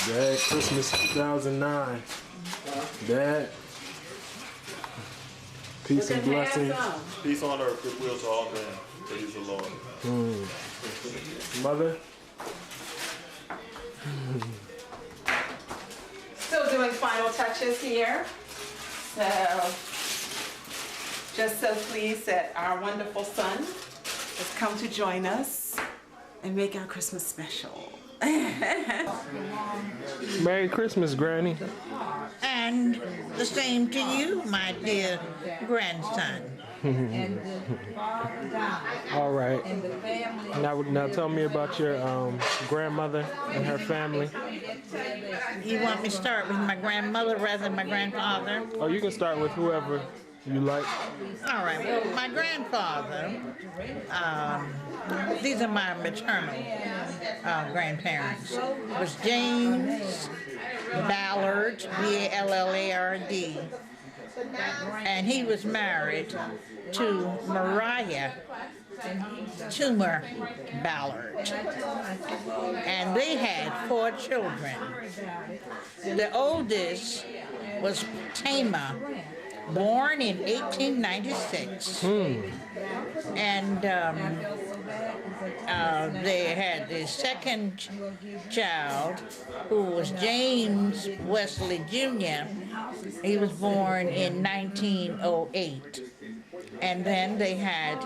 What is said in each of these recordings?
Dad, Christmas 2009. Dad. Peace and blessings. Peace on earth, goodwill to all men. Praise the Lord. Mother. Still doing final touches here. So, just so pleased that our wonderful son has come to join us and make our Christmas special. Merry Christmas, Granny. And the same to you, my dear grandson. All right. Now tell me about your grandmother and her family. You want me to start with my grandmother rather than my grandfather? Oh, you can start with whoever you like. All right, well, my grandfather, these are my maternal grandparents, was James Ballard, B-A-L-L-A-R-D, and he was married to Mariah Toomer Ballard, and they had 4 children. The oldest was Tama, born in 1896, and they had the second child, who was James Wesley Jr. He was born in 1908, and then they had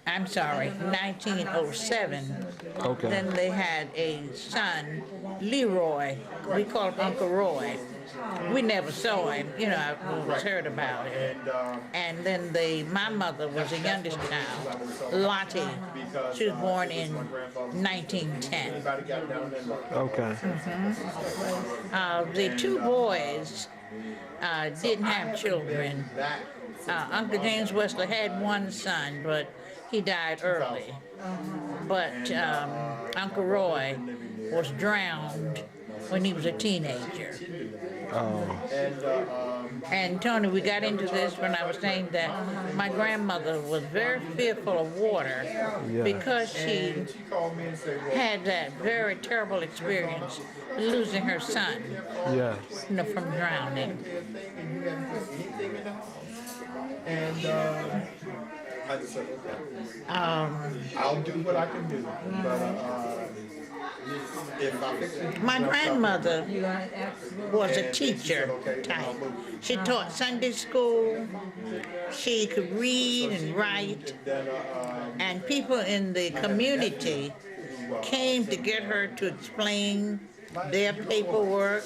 1907. Okay. Then they had a son, Leroy. We called him Uncle Roy. We never saw him, you know, I always heard about it. And then my mother was the youngest child, Lottie. She was born in 1910. Okay. The 2 boys didn't have children. Uncle James Wesley had 1 son, but he died early. But Uncle Roy was drowned when he was a teenager. And Tony, we got into this when I was saying that my grandmother was very fearful of water because she had that very terrible experience losing her son, Yes. from drowning. I'll do what I can do. My grandmother was a teacher type. She taught Sunday school. She could read and write. And people in the community came to get her to explain their paperwork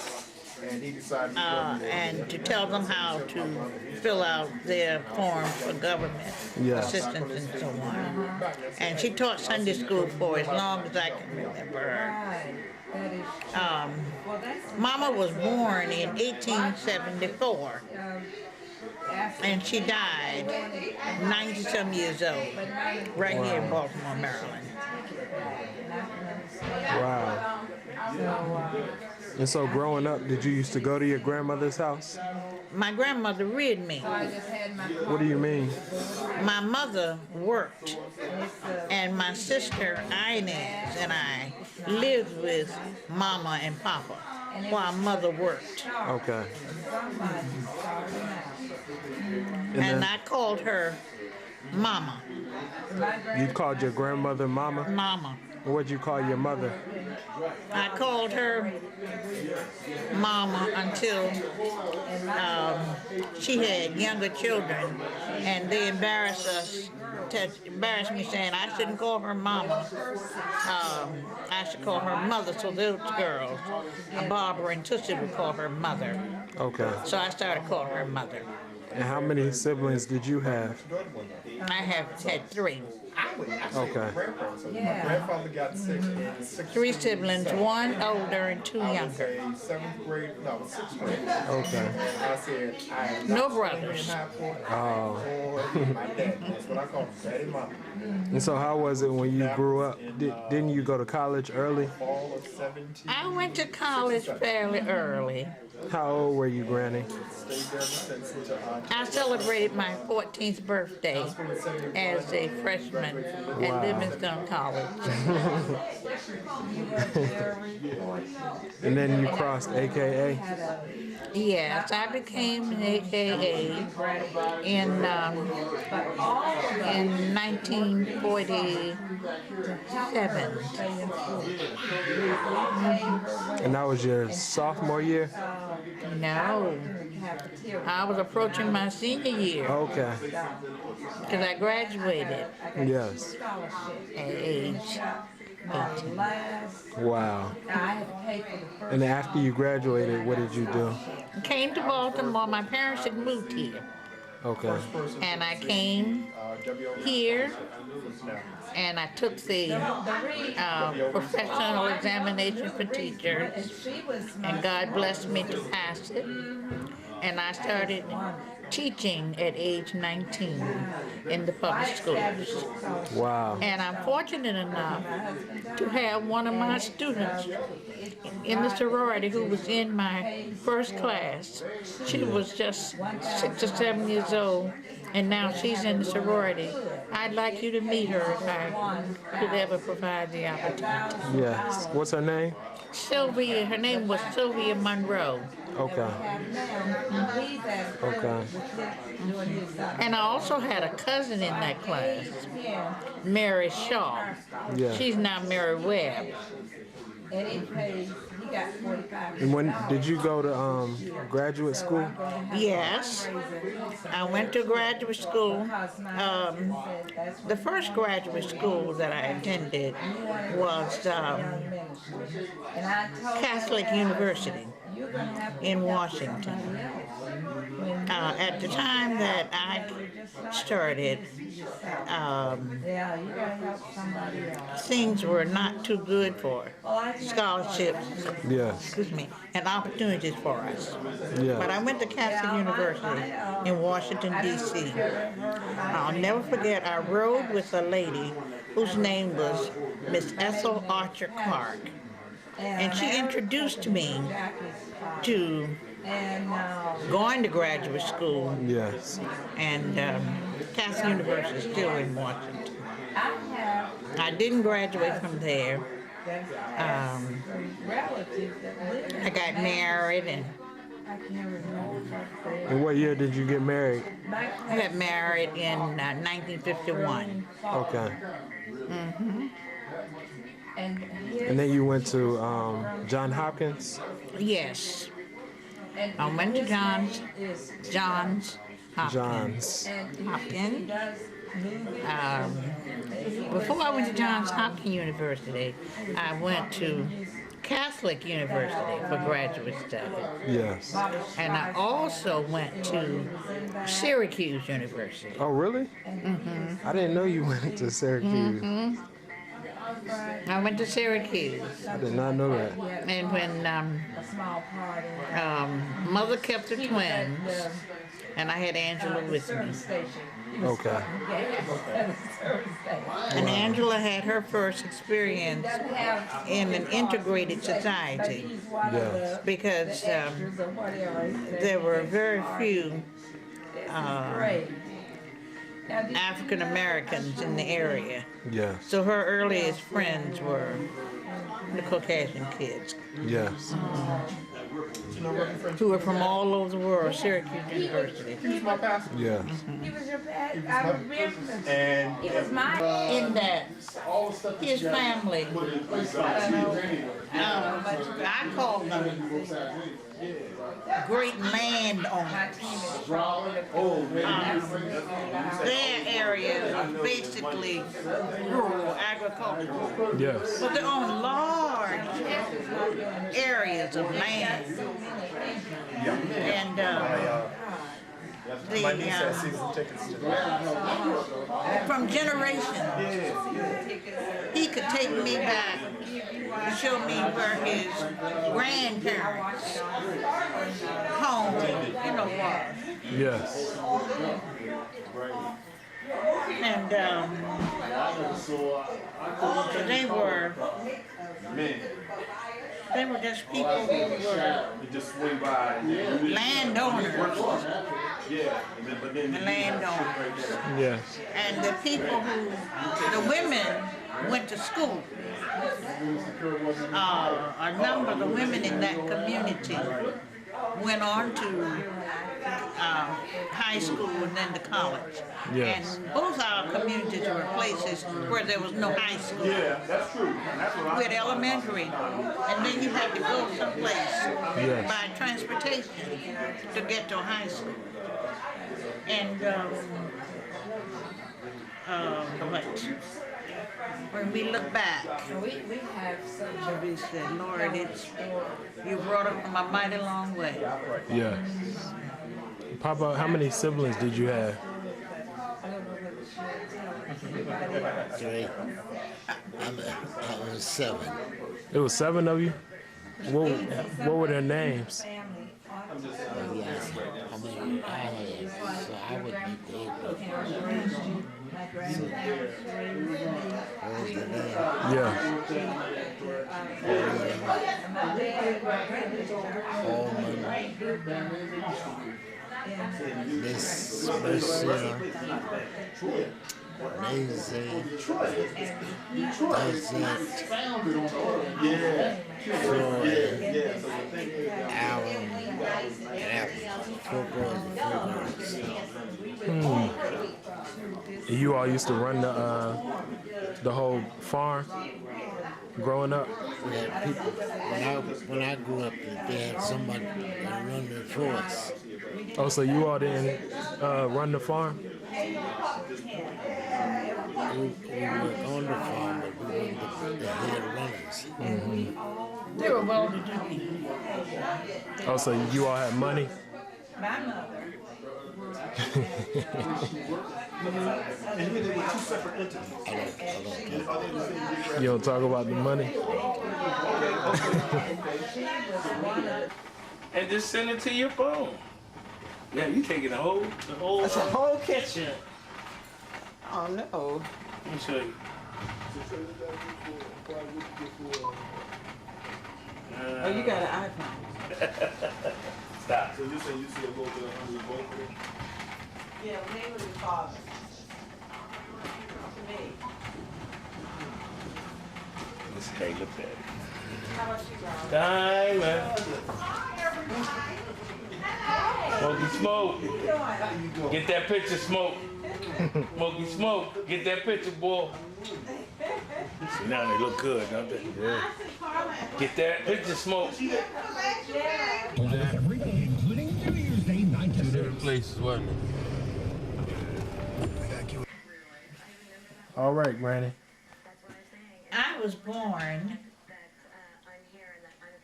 and to tell them how to fill out their forms for government assistance and so on. And she taught Sunday school for as long as I can remember her. Mama was born in 1874, and she died 90-some years old, right here in Baltimore, Maryland. Wow. And so growing up, did you used to go to your grandmother's house? My grandmother reared me. What do you mean? My mother worked, and my sister Inez and I lived with Mama and Papa while Mother worked. Okay. And I called her Mama. You called your grandmother Mama? Mama. What'd you call your mother? I called her Mama until she had younger children, and they embarrassed me saying I shouldn't call her Mama. I should call her Mother, so those girls, Barbara and Tootsie, would call her Mother. Okay. So I started calling her Mother. And how many siblings did you have? I have had 3. Okay. My grandfather got 6. 3 siblings, 1 older and 2 younger. 7th grade, no, 6th grade. Okay. I said, I am No not brothers. or my dad. That's what I call him, Daddy Mama. And so how was it when you grew up? Didn't you go to college early? Fall of 17. I went to college fairly early. How old were you, Granny? I celebrated my 14th birthday as a freshman at Livingstone College. And then you crossed AKA? Yes, I became an AKA in 1947. And that was your sophomore year? No, I was approaching my senior year Okay. because I graduated Yes. at age 18. Wow. And after you graduated, what did you do? Came to Baltimore. My parents had moved here, Okay. and I came here and I took the professional examination for teachers, and God blessed me to pass it. And I started teaching at age 19 in the public schools. Wow. And I'm fortunate enough to have one of my students in the sorority who was in my first class. She was just 6 or 7 years old, and now she's in the sorority. I'd like you to meet her if I could ever provide the opportunity. Yes. What's her name? Sylvia, her name was Sylvia Monroe. Okay. Okay. And I also had a cousin in that class, Mary Shaw. Yeah. She's now Mary Webb. And when did you go to graduate school? Yes, I went to graduate school. The first graduate school that I attended was Catholic University in Washington. At the time that I started, things were not too good for scholarships, Yes. excuse me, and opportunities for us. Yeah. But I went to Catholic University in Washington, D.C. I'll never forget, I rode with a lady whose name was Miss Ethel Archer Clark. And she introduced me to going to graduate school, Yes. and Catholic University is still in Washington. I didn't graduate from there. I got married, and And what year did you get married? I got married in 1951. Okay. And then you went to Johns Hopkins? Yes. I went to Johns Hopkins. Before I went to Johns Hopkins University, I went to Catholic University for graduate study. Yes. And I also went to Syracuse University. Oh, really? Mm-hmm. I didn't know you went to Syracuse. I went to Syracuse. I did not know that. And when mother kept the twins, and I had Angela with me. Okay. And Angela had her first experience in an integrated society Yes. because there were very few African Americans in the area. Yes. So her earliest friends were the Caucasian kids Yes. who were from all over the world, Syracuse University. Yes. And In that, his family, I call them great landowners. Their area is basically rural agriculture, Yes. but they own large areas of land. And my niece has season tickets to that. from generations, he could take me back to show me where his grandparents' home, was. Yes. And they were They were just people who were You just swing by. And landowners. yeah. But then The landowners. Yeah. And the people who, the women went to school. A number of the women in that community went on to high school and then to college. Yes. And both our communities were places where there was no high school. yeah, that's true. And that's what We had elementary, and then you had to go someplace Yes. by transportation to get to high school. And what? When we look back, We have some. we said, Lord, you brought us from a mighty long way. Yeah. Papa, how many siblings did you have? 3. I was 7. It was 7 of you? What were their names? Yes, I mean, I had, so I would be able. What was the name? Yeah. Coleman, Miss Mercia, Maisie, Dozette, Floyd, Alan, and Apple. 4 boys and 4 girls. You all used to run the whole farm growing up? We had people, when I grew up, they had somebody that run it for us. Oh, so you all didn't run the farm? We were on the farm, but we were the head runners. They were well-to-do people. Oh, so you all had money? My mother. And they were 2 separate entities. I don't care. You don't talk about the money? And just send it to your phone. Yeah, you taking the whole. That's a whole kitchen. Oh no. Let me show you. Oh, you got an iPhone. Stop. So you say you see a little bit under the boat there? Yeah, name of the father. To me. Let's hey, look at it. How about you, Rob? Diamond. Smokey Smoke. Get that picture, Smoke. Smokey Smoke. Get that picture, boy. See, now they look good, don't they? Yeah. Get that picture, Smoke. Every day, including New Year's Day, 9 to 6. Different places, wasn't it? All right, Granny. I was born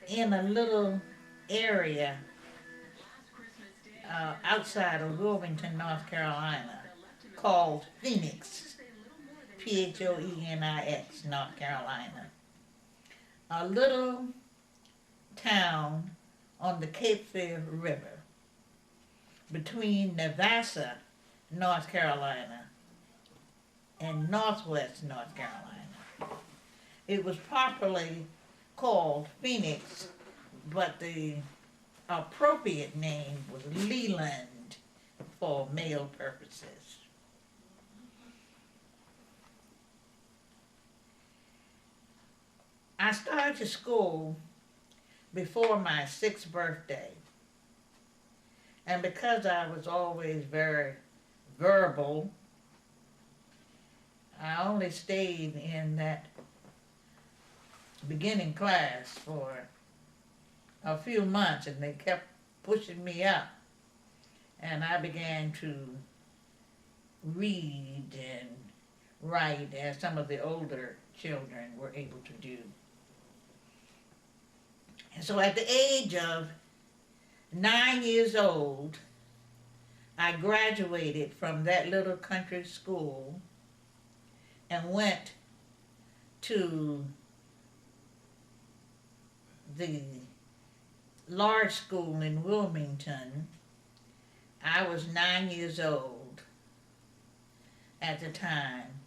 in a little area outside of Wilmington, North Carolina, called Phoenix, Phoenix, North Carolina. A little town on the Cape Fear River between Navassa, North Carolina, and northwest North Carolina. It was properly called Phoenix, but the appropriate name was Leland for male purposes. I started school before my 6th birthday, and because I was always very verbal, I only stayed in that beginning class for a few months, and they kept pushing me up, and I began to read and write as some of the older children were able to do. And so at the age of 9 years old, I graduated from that little country school and went to the large school in Wilmington. I was 9 years old at the time,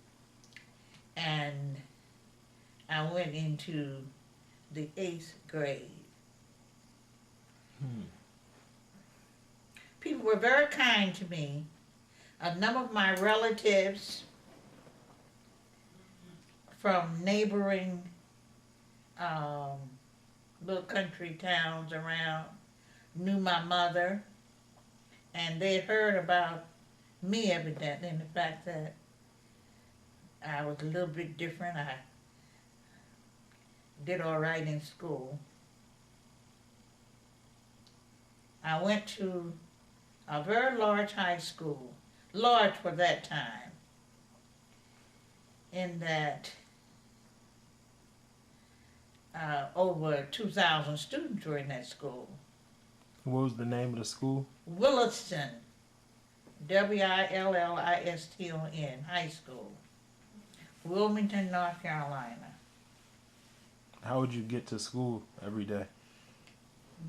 and I went into the 8th grade. People were very kind to me. A number of my relatives from neighboring little country towns around knew my mother, and they heard about me evidently, and the fact that I was a little bit different. I did all right in school. I went to a very large high school, large for that time, in that over 2,000 students were in that school. What was the name of the school? Williston, Williston High School, Wilmington, North Carolina. How would you get to school every day?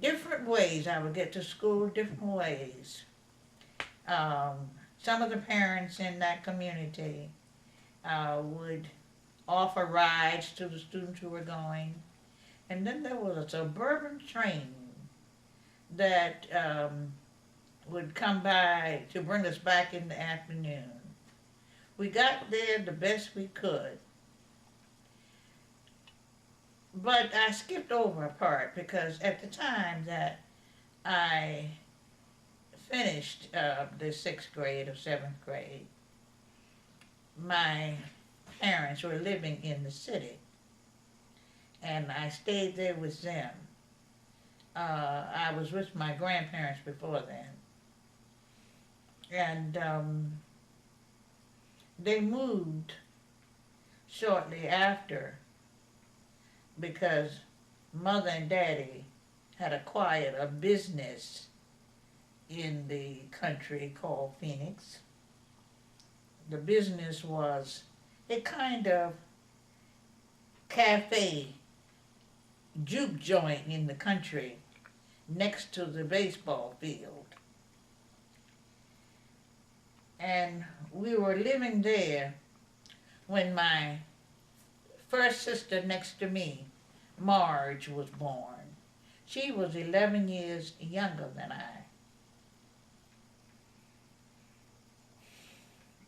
Different ways I would get to school, different ways. Some of the parents in that community would offer rides to the students who were going. And then there was a suburban train that would come by to bring us back in the afternoon. We got there the best we could. But I skipped over a part because at the time that I finished the 6th grade or 7th grade, my parents were living in the city, and I stayed there with them. I was with my grandparents before then, and they moved shortly after because Mother and Daddy had acquired a business in the country called Phoenix. The business was a kind of cafe, juke joint in the country next to the baseball field. And we were living there when my first sister next to me, Marge, was born. She was 11 years younger than I.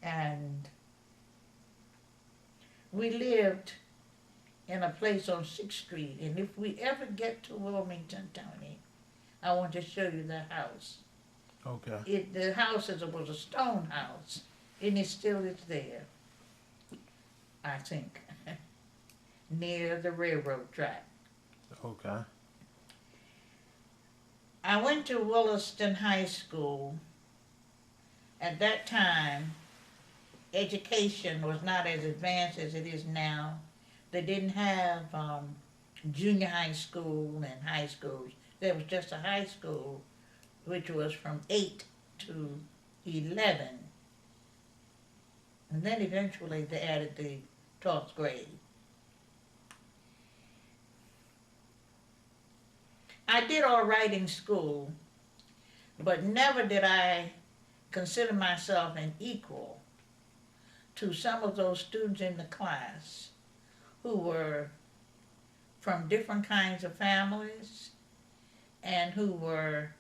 And we lived in a place on 6th Street. And if we ever get to Wilmington, Tony, I want to show you the house. Okay. The house was a stone house, and it still is there, I think, near the railroad track. Okay. I went to Williston High School. At that time, education was not as advanced as it is now. They didn't have junior high school and high schools. There was just a high school, which was from 8 to 11. And then eventually they added the 12th grade. I did all right in school, but never did I consider myself an equal to some of those students in the class who were from different kinds of families and who were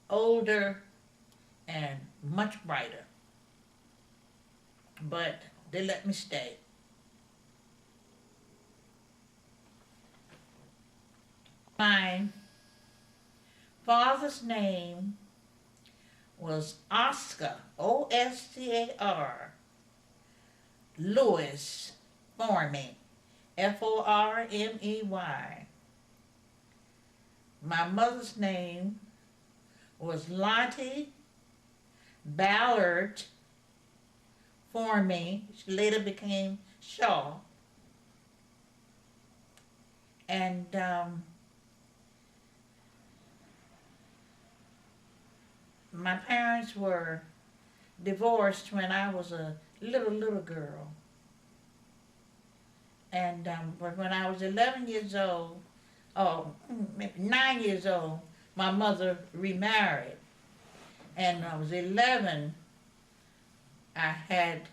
older and much brighter. But they let me stay. My father's name was Oscar, O-S-C-A-R, Lewis Formey, F-O-R-M-E-Y. My mother's name was Lottie Ballard Formey. She later became Shaw. And my parents were divorced when I was a little girl. And but when I was 11 years old, maybe 9 years old, my mother remarried. And when I was 11, I had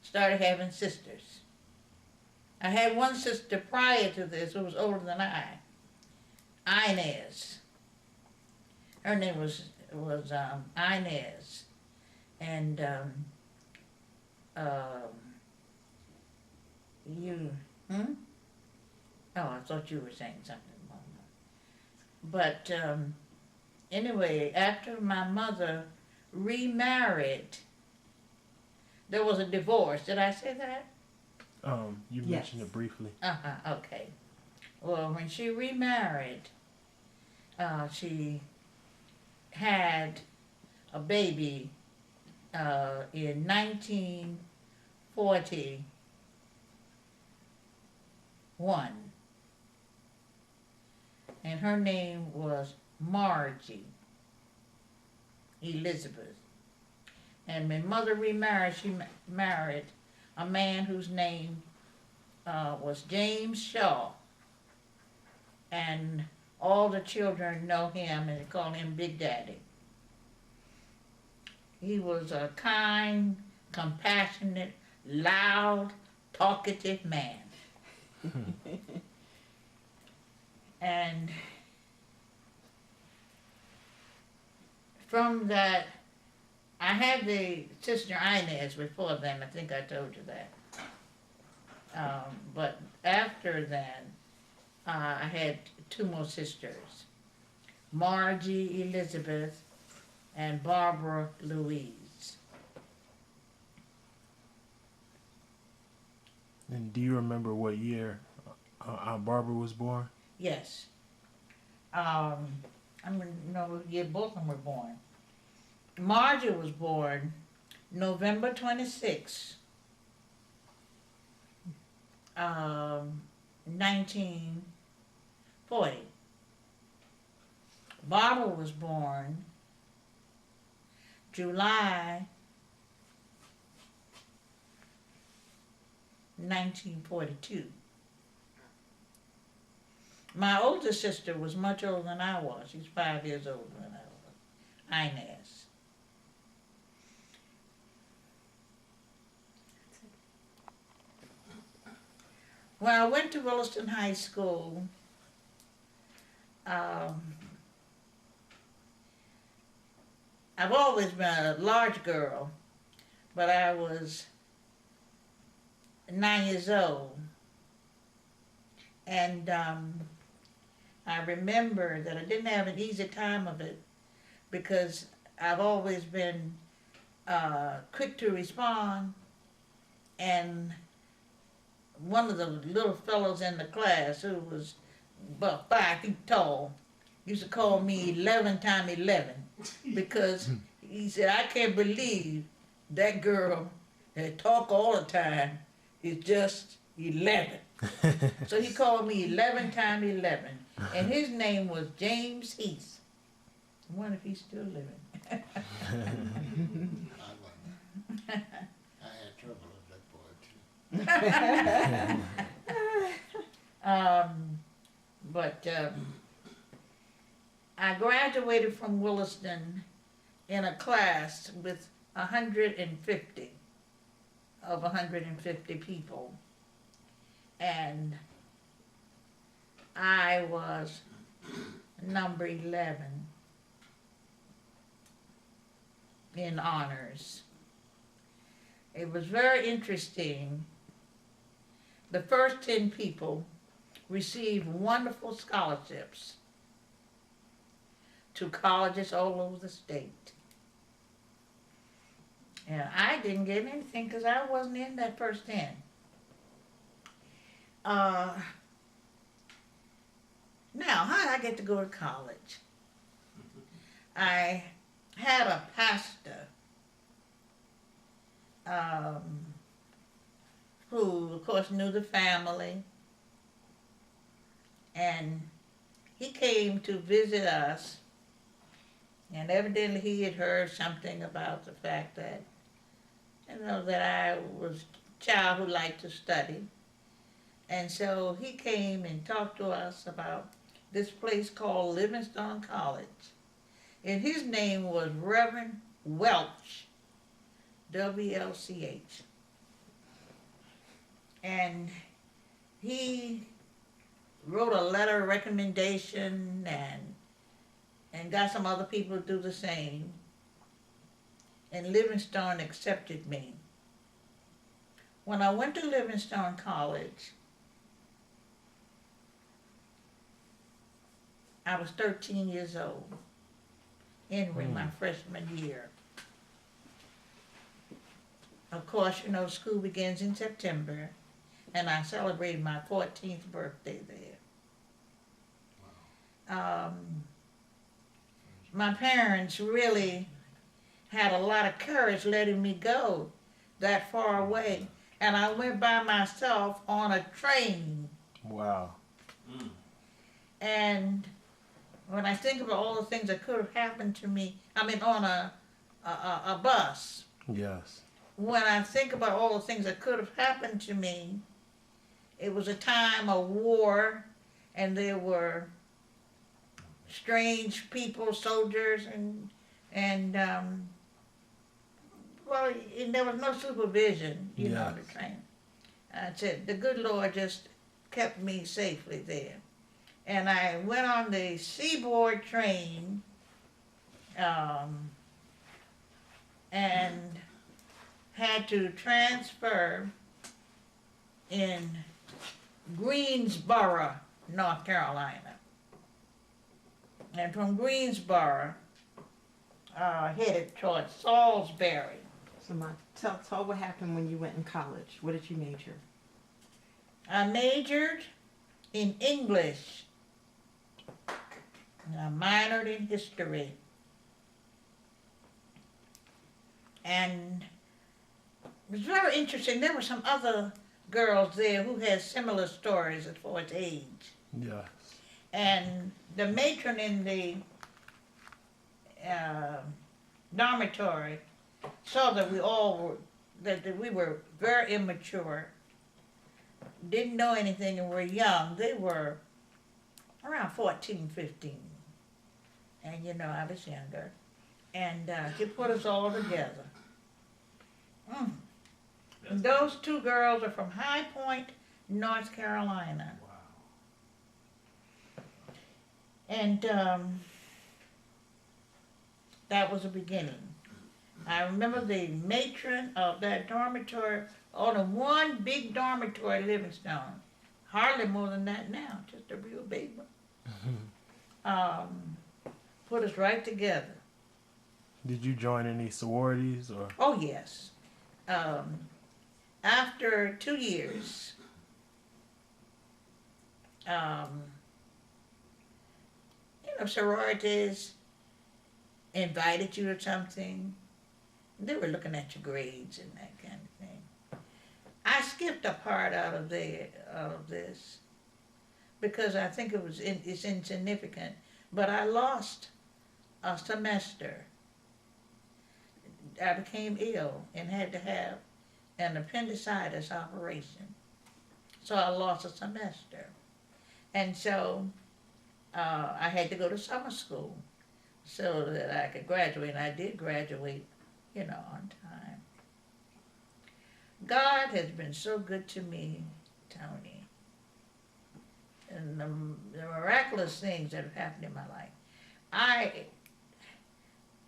started having sisters. I had one sister prior to this who was older than I, Inez. Her name was Inez, and you, hmm? Oh, I thought you were saying something. But anyway, after my mother remarried, there was a divorce. Did I say that? You mentioned it briefly. Okay. Well, when she remarried, she had a baby in 1941. And her name was Margie Elizabeth. And when mother remarried, she married a man whose name was James Shaw. And all the children know him and they call him Big Daddy. He was a kind, compassionate, loud, talkative man. And from that, I had the sister Inez before then. I think I told you that. But after then, I had two more sisters, Margie Elizabeth and Barbara Louise. And do you remember what year Barbara was born? Yes. I mean, no, yeah, both of them were born. Margie was born November 26, 1940. Barbara was born July 1942. My older sister was much older than I was. She's 5 years older than I was, Inez. When I went to Williston High School, I've always been a large girl, but I was 9 years old. And I remember that I didn't have an easy time of it because I've always been quick to respond, and one of the little fellows in the class who was about 5 feet tall used to call me 11 times 11 because he said, I can't believe that girl that talk all the time is just 11. So he called me 11 times 11, and his name was James Heath. I wonder if he's still living. I had trouble with that boy too. I graduated from Williston in a class with 150 of 150 people. And I was number 11 in honors. It was very interesting. The first 10 people received wonderful scholarships to colleges all over the state. And I didn't get anything because I wasn't in that first 10. Now, how did I get to go to college? I had a pastor who, of course, knew the family, and he came to visit us, and evidently he had heard something about the fact that, that I was a child who liked to study. And so he came and talked to us about this place called Livingstone College. And his name was Reverend Welch, W-L-C-H. And he wrote a letter of recommendation and got some other people to do the same. And Livingstone accepted me. When I went to Livingstone College, I was 13 years old, entering my freshman year. Of course, you know, school begins in September, and I celebrated my 14th birthday there. My parents really had a lot of courage letting me go that far away, and I went by myself on a train. Wow. And when I think about all the things that could have happened to me, I mean, on a bus. Yes. When I think about all the things that could have happened to me, it was a time of war, and there were strange people, soldiers, and well, there was no supervision, you know, on the train. I said, the good Lord just kept me safely there. And I went on the Seaboard train, and had to transfer in Greensboro, North Carolina. And from Greensboro, headed towards Salisbury. So tell what happened when you went in college. What did you major? I majored in English. And I minored in history. And it was very interesting. There were some other girls there who had similar stories as far as age. Yes. And the matron in the dormitory saw that we all were, that we were very immature, didn't know anything, and were young. They were around 14, 15. And, you know, I was younger. And she put us all together. And those two girls are from High Point, North Carolina. And that was the beginning. I remember the matron of that dormitory, only one big dormitory, Livingstone, hardly more than that now, just a real big one, put us right together. Did you join any sororities or? Oh, yes. After 2 years, you know, sororities invited you to something. They were looking at your grades and that kind of thing. I skipped a part out of this because I think it's insignificant. But I lost a semester. I became ill and had to have an appendicitis operation. So I lost a semester. And so I had to go to summer school so that I could graduate. And I did graduate, you know, on time. God has been so good to me, Tony. And the miraculous things that have happened in my life.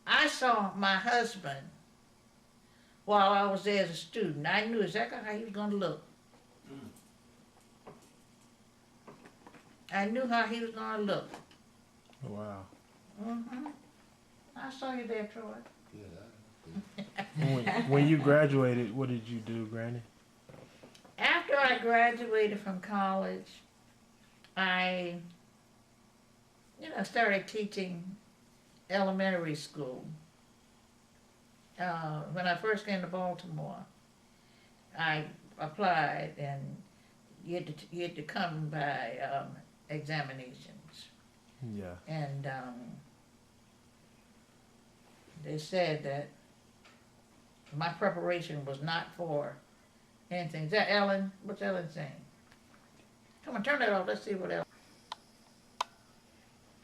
I saw my husband while I was there as a student. I knew exactly how he was going to look. I knew how he was going to look. Wow. I saw you there, Troy. When you graduated, what did you do, Granny? After I graduated from college, I, you know, started teaching elementary school. When I first came to Baltimore, I applied, and you had to come by examinations. Yeah. And they said that my preparation was not for anything. Is that Ellen? What's Ellen saying? Come on, turn that off. Let's see what else.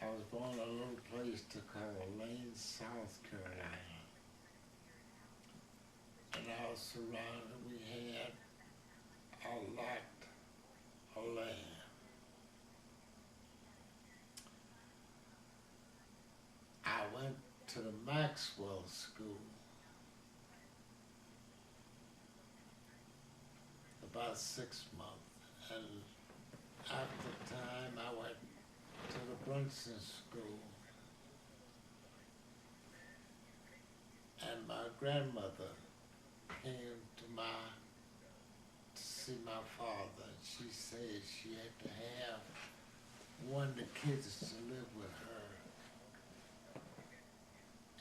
I was born in a little place to call Lane, South Carolina. And I was surrounded, we had a lot land. I went to the Maxwell School about 6 months, and after time I went to the Brunson School. And my grandmother came to see my father, and she said she had to have one of the kids to live with her.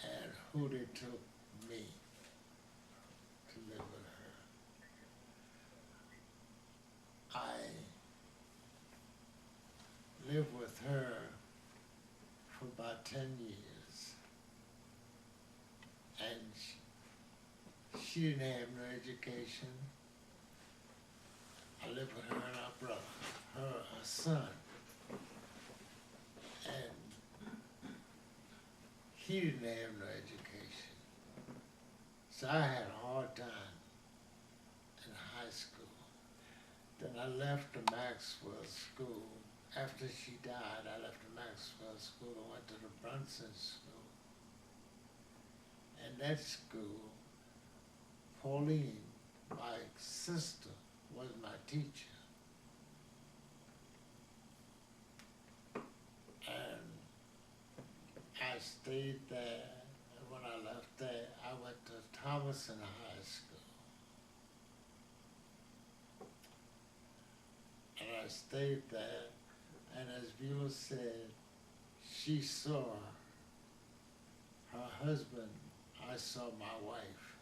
And who they took me to live with her. I lived with her for about 10 years. And she didn't have no education. I lived with her and our brother, her son. And he didn't have no education. So I had a hard time in high school. Then I left the Maxwell School. After she died, I left the Maxwell School and went to the Brunson School. In that school, Pauline, my sister, was my teacher. And I stayed there, and when I left there, I went to Thomason High School. And I stayed there, and as Beulah said, she saw her husband, I saw my wife.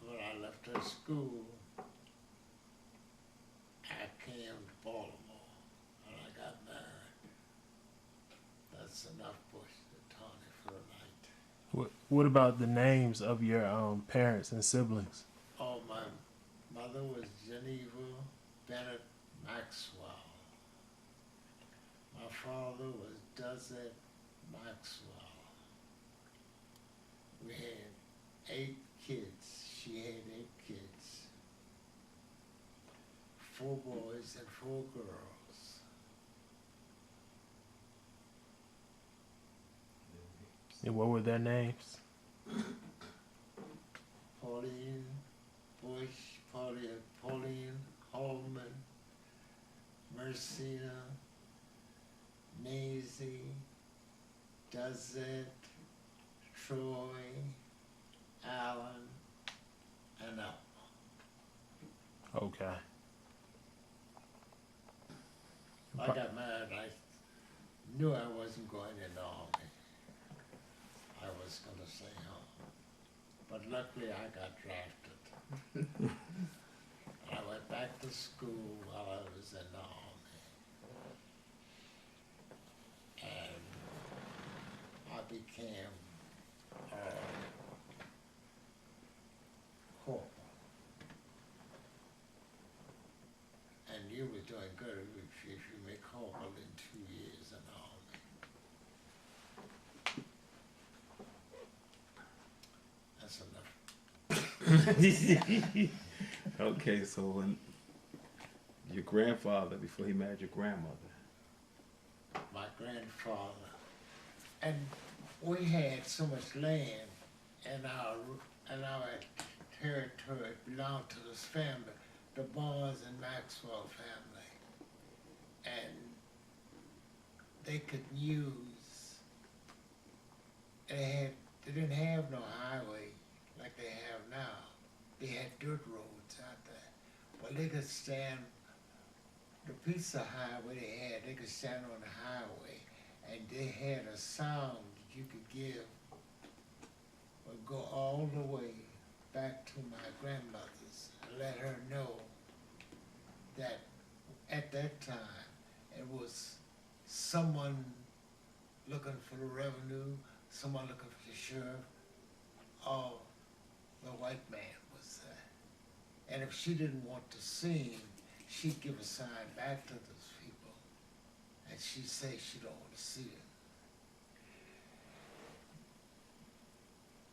When I left her school, I came to Baltimore and I got married. That's enough Bush to Tony for the night. What about the names of your parents and siblings? Oh, my mother was Geneva Bennett Maxwell. My father was Duzette Maxwell. We had 8 kids. She had 8 kids. 4 boys and 4 girls. And what were their names? Pauline Bush, Pauline Holman, Mercina, Maisie, Duzette, Troy, Allen, and Elma. Okay. I got married, I knew I wasn't going in the army. I was going to stay home. But luckily I got drafted. I went back to school while I was in the army. And I became corporal. And you were doing good if you make corporal in 2 years in the army. That's enough. Okay, so when your grandfather, before he married your grandmother. My grandfather, and we had so much land in our territory belonged to this family, the Barnes and Maxwell family, and they could use. They didn't have no highway like they have now. They had dirt roads out there, but they could stand. The piece of highway they could stand on the highway, and they had a sound that you could give, would go all the way back to my grandmother's and let her know that at that time it was someone looking for the revenue, someone looking for the sheriff, or the white man was there. And if she didn't want to see him, she'd give a sign back to those people, and she'd say she don't want to see him.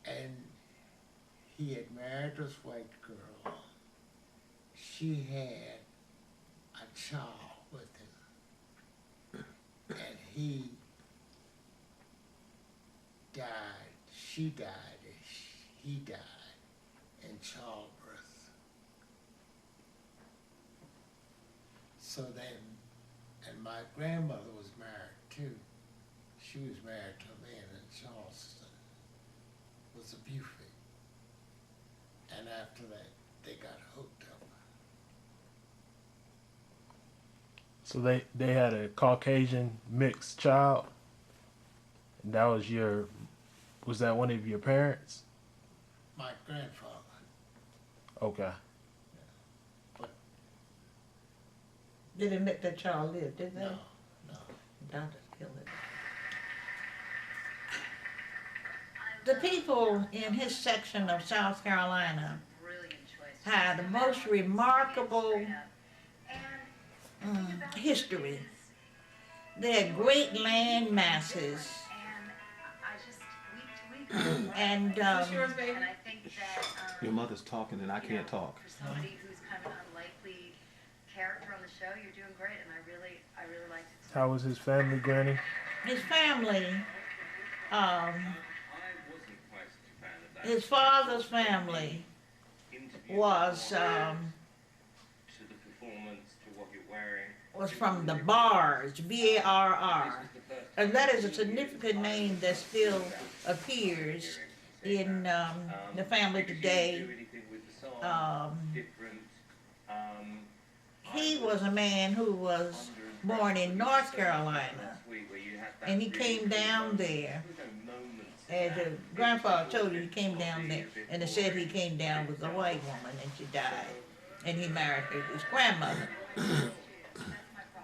And he had married this white girl, she had a child with him, and he died, she died, and he died in childbirth. So then, and my grandmother was married too. She was married to a man in Charleston, was a Buford. And after that, they got hooked up. So they had a Caucasian mixed child. And that was that one of your parents? My grandfather. Okay. They didn't let that child live, did they? No, no. Doctors killed it. The people in his section of South Carolina had the most remarkable history. They had great land masses. And Your mother's talking and I can't talk. For somebody who's kind of an unlikely character on the show, you're doing great, and I really liked it. How was his family, Granny? his family, his father's family was from the Barrs, B-A-R-R. And that is a significant name that still appears in the family today. He was a man who was born in North Carolina, and he came down there. As a grandfather told you, he came down there, and it said he came down with a white woman, and she died, and he married his grandmother.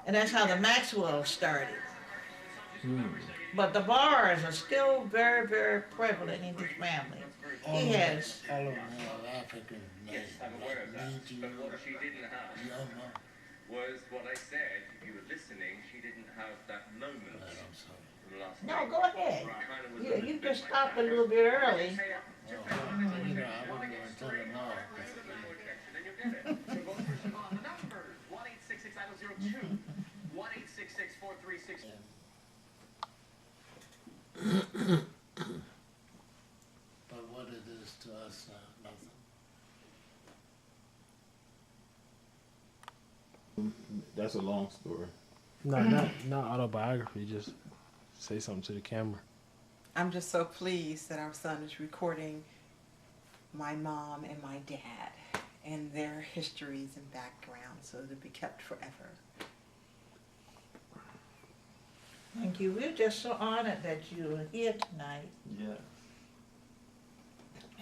And that's how the Maxwell started. But the Barrs are still very, very prevalent in his family. He has. All of them have African names. Was what I said, if you were listening, she didn't have that moment. No, go ahead. You just stopped a little bit early. You know, I wouldn't go until tomorrow. But what it is to us, nothing. That's a long story. Not autobiography, just say something to the camera. I'm just so pleased that our son is recording my mom and my dad and their histories and backgrounds so they'll be kept forever. Thank you. We're just so honored that you are here tonight. Yeah.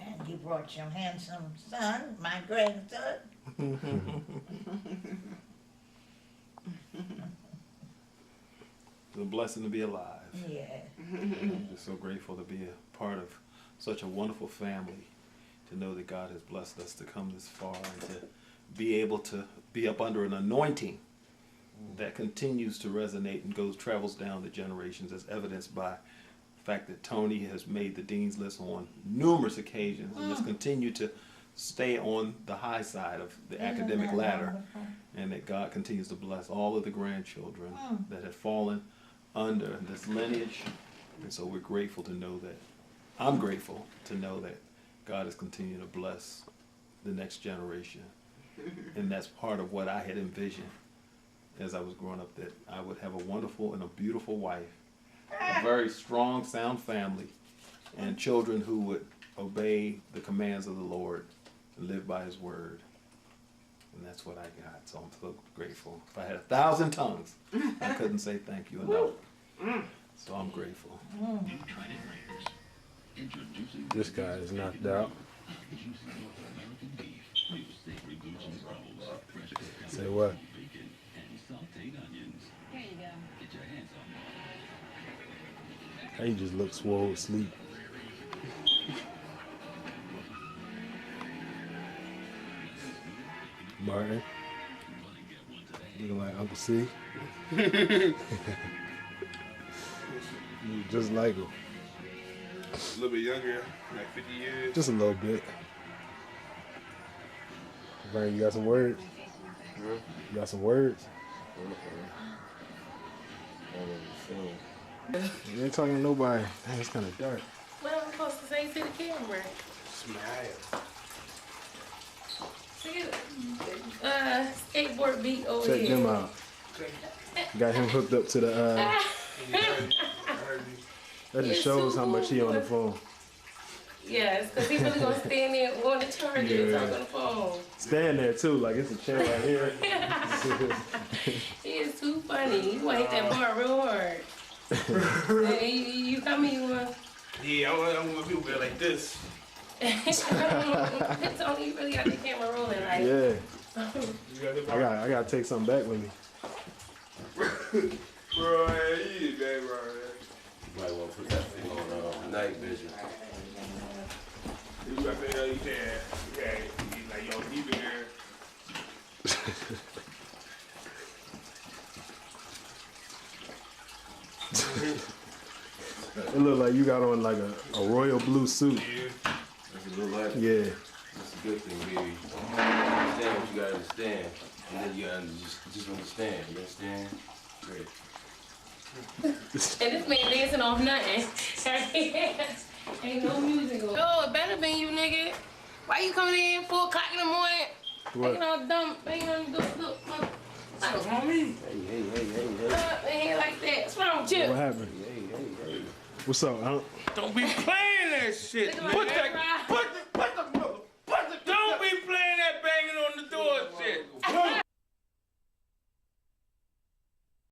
And you brought your handsome son, my grandson. It's a blessing to be alive. Yeah. I'm just so grateful to be a part of such a wonderful family, to know that God has blessed us to come this far and to be able to be up under an anointing that continues to resonate and travels down the generations, as evidenced by the fact that Tony has made the Dean's List on numerous occasions and has continued to stay on the high side of the academic ladder, and that God continues to bless all of the grandchildren that have fallen under this lineage. And so we're grateful to know that, I'm grateful to know that God is continuing to bless the next generation. And that's part of what I had envisioned as I was growing up, that I would have a wonderful and a beautiful wife, a very strong, sound family, and children who would obey the commands of the Lord and live by His word. And that's what I got, so I'm so grateful. If I had 1,000 tongues, I couldn't say thank you enough. So I'm grateful. This guy is knocked out. Say what? He just looks swole asleep. Martin, looking like Uncle C. You just like him. A little bit younger, like 50 years. Just a little bit. Brian, you got some words? You got some words? You ain't talking to nobody. Dang, it's kind of dark. What am I supposed to say to the camera? Smile. Skateboard beat over Check here. them out. Got him hooked up to the. That just shows how much he on the phone. Yes, because he really gonna stand there on the charger and talk on the phone. Stand there too, like it's a chair right here. He is too funny. You wanna hit that bar real hard. Hey, you come here, you want? Yeah, I want people to be like this. It's only you really got the camera rolling like. Yeah. I gotta take something back with me. Bro, you bad, bro. You might want to put that thing on night vision. You got that, you can. Okay. Like, yo, keep it here. It look like you got on like a royal blue suit. That's a little like. Yeah. That's a good thing, baby. Understand what you gotta understand. And then you gotta just understand. You understand? Great. And this man dancing off nothing. Ain't no music on. Oh, it better been you, nigga. Why you coming in 4 o'clock in the morning? What? Ain't no dumb, ain't no look. What's wrong with me? Hey. Ain't like that. What's wrong with you? What happened? Hey. What's up? Don't be playing that shit. Look at my Put hair.